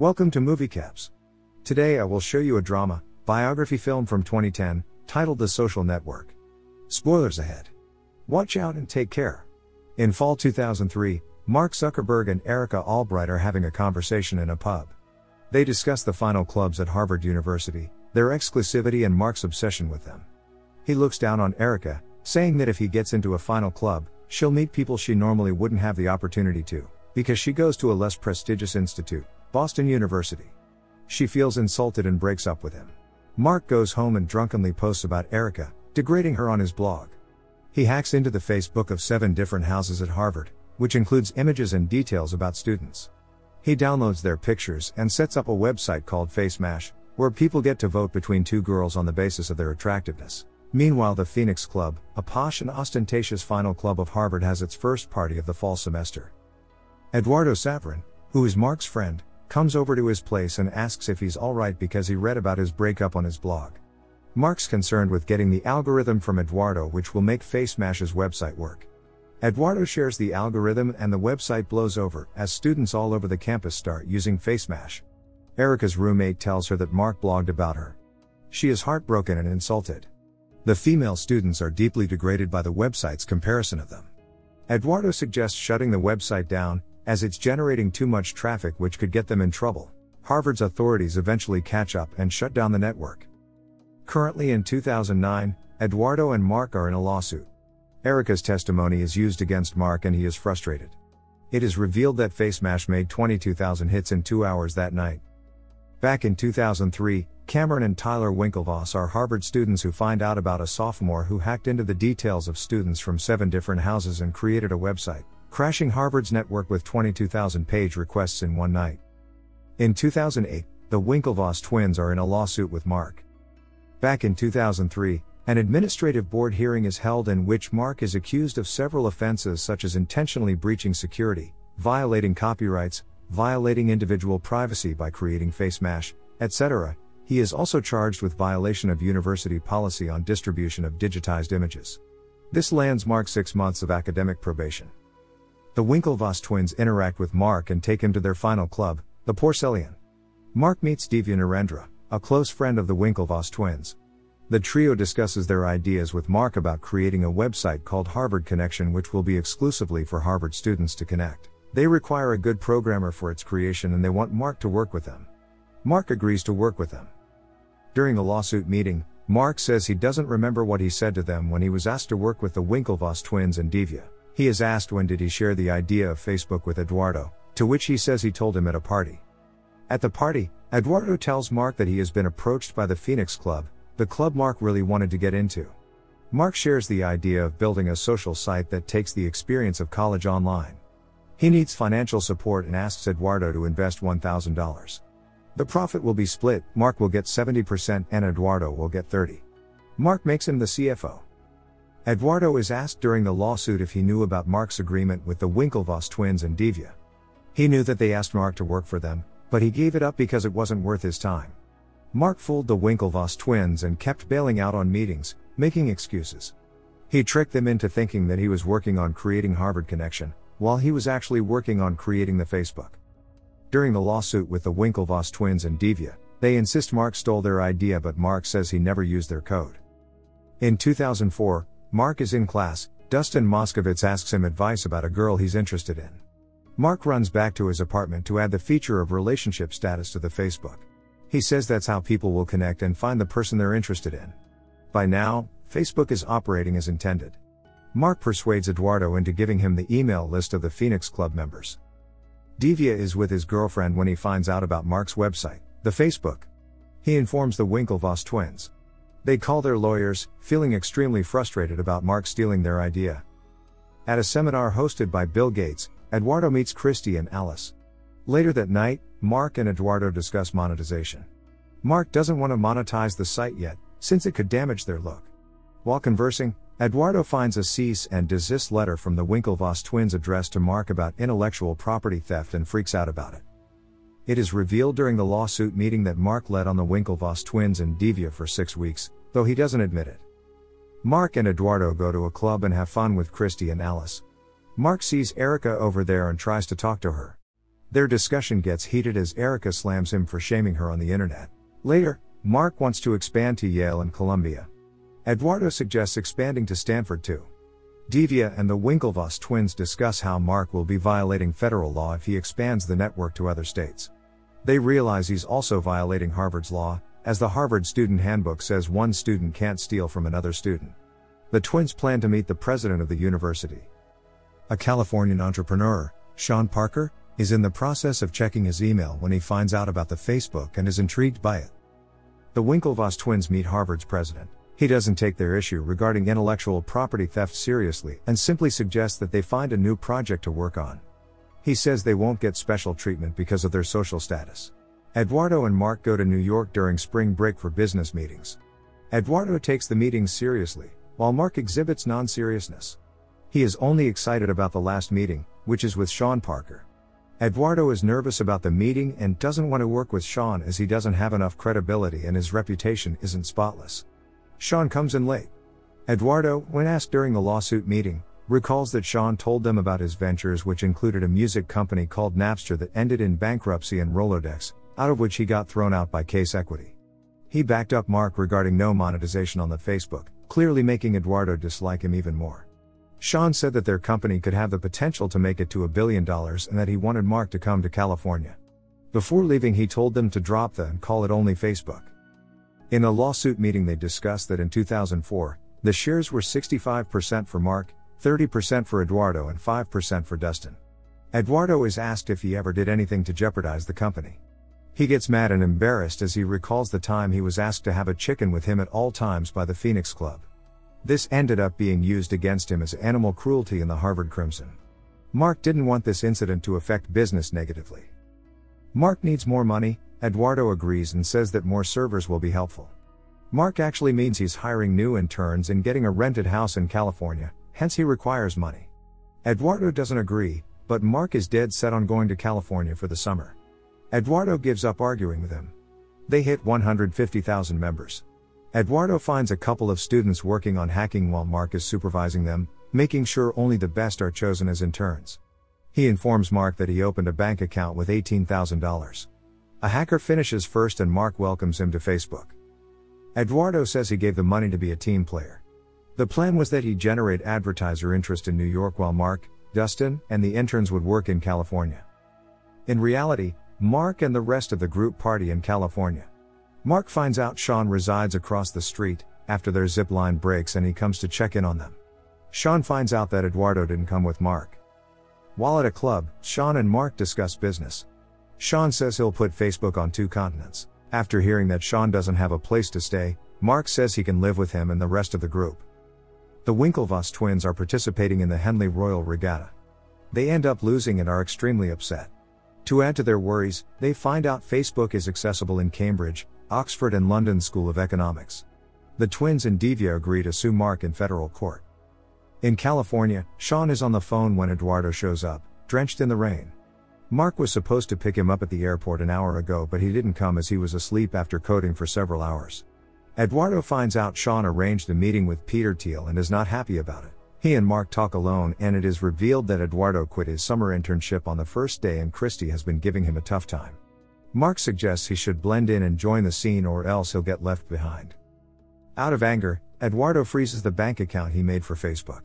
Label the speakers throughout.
Speaker 1: Welcome to Movie Caps. Today I will show you a drama, biography film from 2010, titled The Social Network. Spoilers ahead. Watch out and take care. In fall 2003, Mark Zuckerberg and Erica Albright are having a conversation in a pub. They discuss the final clubs at Harvard University, their exclusivity and Mark's obsession with them. He looks down on Erica, saying that if he gets into a final club, she'll meet people she normally wouldn't have the opportunity to, because she goes to a less prestigious institute, Boston University. She feels insulted and breaks up with him. Mark goes home and drunkenly posts about Erica, degrading her on his blog. He hacks into the Facebook of 7 different houses at Harvard, which includes images and details about students. He downloads their pictures and sets up a website called FaceMash, where people get to vote between 2 girls on the basis of their attractiveness. Meanwhile, the Phoenix Club, a posh and ostentatious final club of Harvard, has its first party of the fall semester. Eduardo Saverin, who is Mark's friend, comes over to his place and asks if he's alright because he read about his breakup on his blog. Mark's concerned with getting the algorithm from Eduardo which will make FaceMash's website work. Eduardo shares the algorithm and the website blows over as students all over the campus start using FaceMash. Erica's roommate tells her that Mark blogged about her. She is heartbroken and insulted. The female students are deeply degraded by the website's comparison of them. Eduardo suggests shutting the website down, as it's generating too much traffic which could get them in trouble. Harvard's authorities eventually catch up and shut down the network. Currently in 2009, Eduardo and Mark are in a lawsuit. Erica's testimony is used against Mark and he is frustrated. It is revealed that FaceMash made 22,000 hits in 2 hours that night. Back in 2003, Cameron and Tyler Winklevoss are Harvard students who find out about a sophomore who hacked into the details of students from 7 different houses and created a website, crashing Harvard's network with 22,000 page requests in one night. In 2008, the Winklevoss twins are in a lawsuit with Mark. Back in 2003, an administrative board hearing is held in which Mark is accused of several offenses such as intentionally breaching security, violating copyrights, violating individual privacy by creating FaceMash, etc. He is also charged with violation of university policy on distribution of digitized images. This lands Mark 6 months of academic probation. The Winklevoss twins interact with Mark and take him to their final club, the Porcelain. Mark meets Divya Narendra, a close friend of the Winklevoss twins. The trio discusses their ideas with Mark about creating a website called Harvard Connection which will be exclusively for Harvard students to connect. They require a good programmer for its creation and they want Mark to work with them. Mark agrees to work with them. During the lawsuit meeting, Mark says he doesn't remember what he said to them when he was asked to work with the Winklevoss twins and Divya. He is asked when did he share the idea of Facebook with Eduardo, to which he says he told him at a party. At the party, Eduardo tells Mark that he has been approached by the Phoenix Club, the club Mark really wanted to get into. Mark shares the idea of building a social site that takes the experience of college online. He needs financial support and asks Eduardo to invest $1,000. The profit will be split, Mark will get 70% and Eduardo will get 30%. Mark makes him the CFO. Eduardo is asked during the lawsuit if he knew about Mark's agreement with the Winklevoss twins and Divya. He knew that they asked Mark to work for them, but he gave it up because it wasn't worth his time. Mark fooled the Winklevoss twins and kept bailing out on meetings, making excuses. He tricked them into thinking that he was working on creating Harvard Connection, while he was actually working on creating the Facebook. During the lawsuit with the Winklevoss twins and Divya, they insist Mark stole their idea but Mark says he never used their code. In 2004, Mark is in class. Dustin Moskovitz asks him advice about a girl he's interested in. Mark runs back to his apartment to add the feature of relationship status to the Facebook. He says that's how people will connect and find the person they're interested in. By now, Facebook is operating as intended. Mark persuades Eduardo into giving him the email list of the Phoenix Club members. Divya is with his girlfriend when he finds out about Mark's website, the Facebook. He informs the Winklevoss twins. They call their lawyers, feeling extremely frustrated about Mark stealing their idea. At a seminar hosted by Bill Gates, Eduardo meets Christy and Alice. Later that night, Mark and Eduardo discuss monetization. Mark doesn't want to monetize the site yet, since it could damage their look. While conversing, Eduardo finds a cease and desist letter from the Winklevoss twins addressed to Mark about intellectual property theft and freaks out about it. It is revealed during the lawsuit meeting that Mark led on the Winklevoss twins and Divya for 6 weeks, though he doesn't admit it. Mark and Eduardo go to a club and have fun with Christy and Alice. Mark sees Erica over there and tries to talk to her. Their discussion gets heated as Erica slams him for shaming her on the internet. Later, Mark wants to expand to Yale and Columbia. Eduardo suggests expanding to Stanford too. Divya and the Winklevoss twins discuss how Mark will be violating federal law if he expands the network to other states. They realize he's also violating Harvard's law, as the Harvard Student Handbook says one student can't steal from another student. The twins plan to meet the president of the university. A Californian entrepreneur, Sean Parker, is in the process of checking his email when he finds out about the Facebook and is intrigued by it. The Winklevoss twins meet Harvard's president. He doesn't take their issue regarding intellectual property theft seriously and simply suggests that they find a new project to work on. He says they won't get special treatment because of their social status. Eduardo and Mark go to New York during spring break for business meetings. Eduardo takes the meetings seriously, while Mark exhibits non-seriousness. He is only excited about the last meeting, which is with Sean Parker. Eduardo is nervous about the meeting and doesn't want to work with Sean as he doesn't have enough credibility and his reputation isn't spotless. Sean comes in late. Eduardo, when asked during the lawsuit meeting, recalls that Sean told them about his ventures, which included a music company called Napster that ended in bankruptcy and Rolodex, out of which he got thrown out by Case Equity. He backed up Mark regarding no monetization on the Facebook, clearly making Eduardo dislike him even more. Sean said that their company could have the potential to make it to $1 billion and that he wanted Mark to come to California. Before leaving, he told them to drop the and call it only Facebook. In a lawsuit meeting, they discussed that in 2004, the shares were 65% for Mark, 30% for Eduardo and 5% for Dustin. Eduardo is asked if he ever did anything to jeopardize the company. He gets mad and embarrassed as he recalls the time he was asked to have a chicken with him at all times by the Phoenix Club. This ended up being used against him as animal cruelty in the Harvard Crimson. Mark didn't want this incident to affect business negatively. Mark needs more money. Eduardo agrees and says that more servers will be helpful. Mark actually means he's hiring new interns and getting a rented house in California, hence he requires money. Eduardo doesn't agree, but Mark is dead set on going to California for the summer. Eduardo gives up arguing with him. They hit 150,000 members. Eduardo finds a couple of students working on hacking while Mark is supervising them, making sure only the best are chosen as interns. He informs Mark that he opened a bank account with $18,000. A hacker finishes first and Mark welcomes him to Facebook. Eduardo says he gave the money to be a team player. The plan was that he'd generate advertiser interest in New York while Mark, Dustin, and the interns would work in California. In reality, Mark and the rest of the group party in California. Mark finds out Sean resides across the street after their zip line breaks and he comes to check in on them. Sean finds out that Eduardo didn't come with Mark. While at a club, Sean and Mark discuss business. Sean says he'll put Facebook on 2 continents. After hearing that Sean doesn't have a place to stay, Mark says he can live with him and the rest of the group. The Winklevoss twins are participating in the Henley Royal Regatta. They end up losing and are extremely upset. To add to their worries, they find out Facebook is accessible in Cambridge, Oxford and London School of Economics. The twins and Divya agree to sue Mark in federal court. In California, Sean is on the phone when Eduardo shows up, drenched in the rain. Mark was supposed to pick him up at the airport an hour ago, but he didn't come as he was asleep after coding for several hours. Eduardo finds out Sean arranged a meeting with Peter Thiel and is not happy about it. He and Mark talk alone and it is revealed that Eduardo quit his summer internship on the first day and Christy has been giving him a tough time. Mark suggests he should blend in and join the scene or else he'll get left behind. Out of anger, Eduardo freezes the bank account he made for Facebook.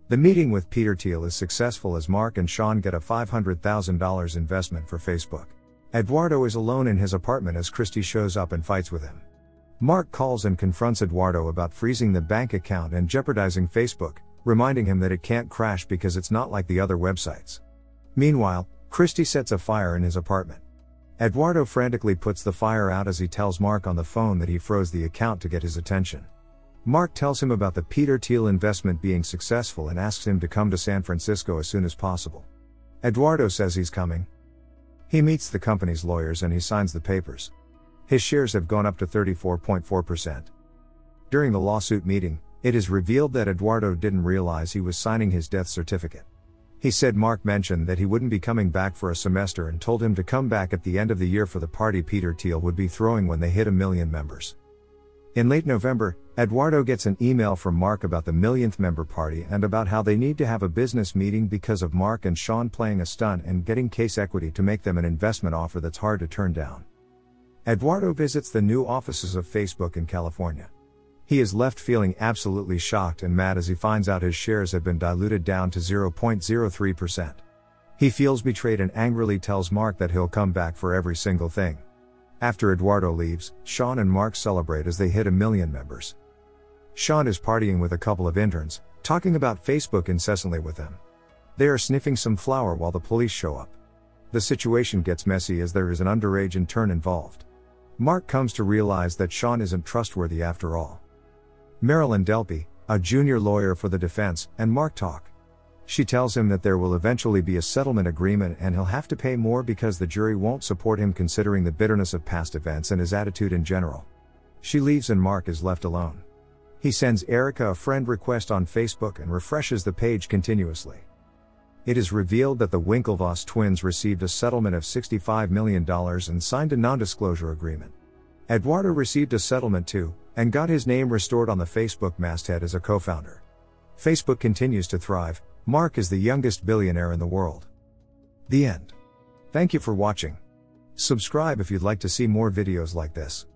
Speaker 1: The meeting with Peter Thiel is successful as Mark and Sean get a $500,000 investment for Facebook. Eduardo is alone in his apartment as Christy shows up and fights with him. Mark calls and confronts Eduardo about freezing the bank account and jeopardizing Facebook, reminding him that it can't crash because it's not like the other websites. Meanwhile, Christy sets a fire in his apartment. Eduardo frantically puts the fire out as he tells Mark on the phone that he froze the account to get his attention. Mark tells him about the Peter Thiel investment being successful and asks him to come to San Francisco as soon as possible. Eduardo says he's coming. He meets the company's lawyers and he signs the papers. His shares have gone up to 34.4%. During the lawsuit meeting, it is revealed that Eduardo didn't realize he was signing his death certificate. He said Mark mentioned that he wouldn't be coming back for a semester and told him to come back at the end of the year for the party Peter Thiel would be throwing when they hit 1 million members. In late November, Eduardo gets an email from Mark about the millionth member party and about how they need to have a business meeting because of Mark and Sean playing a stunt and getting case equity to make them an investment offer that's hard to turn down. Eduardo visits the new offices of Facebook in California. He is left feeling absolutely shocked and mad as he finds out his shares have been diluted down to 0.03%. He feels betrayed and angrily tells Mark that he'll come back for every single thing. After Eduardo leaves, Sean and Mark celebrate as they hit 1 million members. Sean is partying with a couple of interns, talking about Facebook incessantly with them. They are sniffing some flour while the police show up. The situation gets messy as there is an underage intern involved. Mark comes to realize that Sean isn't trustworthy after all. Marilyn Delpy, a junior lawyer for the defense, and Mark talk. She tells him that there will eventually be a settlement agreement and he'll have to pay more because the jury won't support him considering the bitterness of past events and his attitude in general. She leaves and Mark is left alone. He sends Erica a friend request on Facebook and refreshes the page continuously. It is revealed that the Winklevoss twins received a settlement of $65 million and signed a non-disclosure agreement. Eduardo received a settlement too, and got his name restored on the Facebook masthead as a co-founder. Facebook continues to thrive. Mark is the youngest billionaire in the world. The end. Thank you for watching. Subscribe if you'd like to see more videos like this.